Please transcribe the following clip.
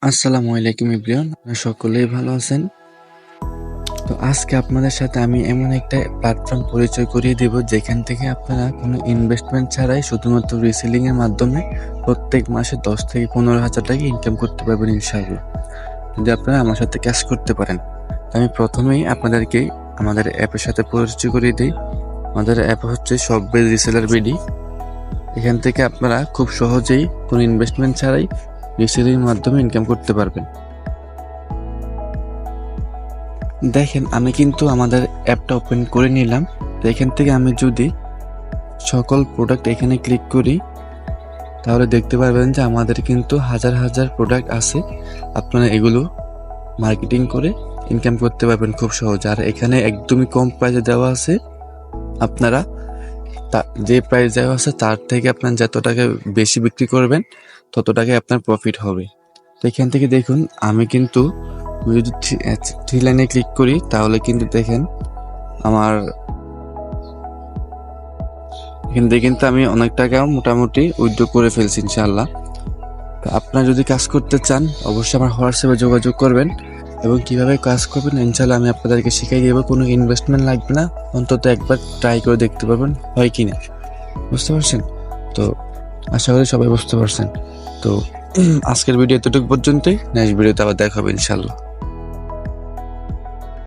আসসালামু আলাইকুম এভরিওয়ান, আপনারা সকলেই ভালো আছেন। তো আজকে আপনাদের সাথে আমি এমন একটা প্ল্যাটফর্ম পরিচয় করিয়ে দেব যেখান থেকে আপনারা কোনো ইনভেস্টমেন্ট ছাড়াই শুধুমাত্র রিসেলিং এর মাধ্যমে প্রত্যেক মাসে 10 থেকে 15,000 টাকা ইনকাম করতে পারবেন ইনশাআল্লাহ, যদি আপনারা আমার সাথে কাজ করতে পারেন। তো আমি প্রথমেই আপনাদেরকে আমাদের অ্যাপের সাথে পরিচয় করিয়ে দিই। আমাদের অ্যাপ হচ্ছে শপবেজ রিসেলার বিডি। এখান থেকে আপনারা খুব সহজেই কোনো ইনভেস্টমেন্ট ছাড়াই রিসেলিং এর মাধ্যমে ইনকাম করতে পারবেন। দেখেন, আমি কিন্তু আমাদের অ্যাপটা ওপেন করে নিলাম। তো এখান থেকে আমি যদি সকল প্রোডাক্ট এখানে ক্লিক করি তাহলে দেখতে পারবেন যে আমাদের কিন্তু হাজার হাজার প্রোডাক্ট আছে। আপনারা এগুলো মার্কেটিং করে ইনকাম করতে পারবেন খুব সহজ। আর এখানে একদমই কম প্রাইসে দেওয়া আছে। আপনারা যে প্রাইস দেওয়া আছে তার থেকে আপনার যত টাকা বেশি বিক্রি করবেন তত টাকায় আপনার প্রফিট হবে। তো এখান থেকে দেখুন, আমি কিন্তু যদি থ্রি লাইনে ক্লিক করি তাহলে কিন্তু দেখেন আমার এখান থেকে কিন্তু আমি অনেক টাকা মোটামুটি উইথড্র করে ফেলছি ইনশাআল্লাহ। তো আপনারা যদি কাজ করতে চান অবশ্যই আমার হোয়াটসঅ্যাপে যোগাযোগ করবেন এবং কিভাবে কাজ করবেন ইনশাআল্লাহ আমি আপনাদেরকে শিখিয়ে দেবো। কোনো ইনভেস্টমেন্ট লাগবে না, অন্তত একবার ট্রাই করে দেখতে পারবেন হয় কি না। বুঝতে পারছেন? তো আশা করি সবাই বুঝতে পারছেন। তো আজকের ভিডিও এতটুকু পর্যন্তই, নেক্সট ভিডিওতে আবার দেখা হবে ইনশাআল্লাহ।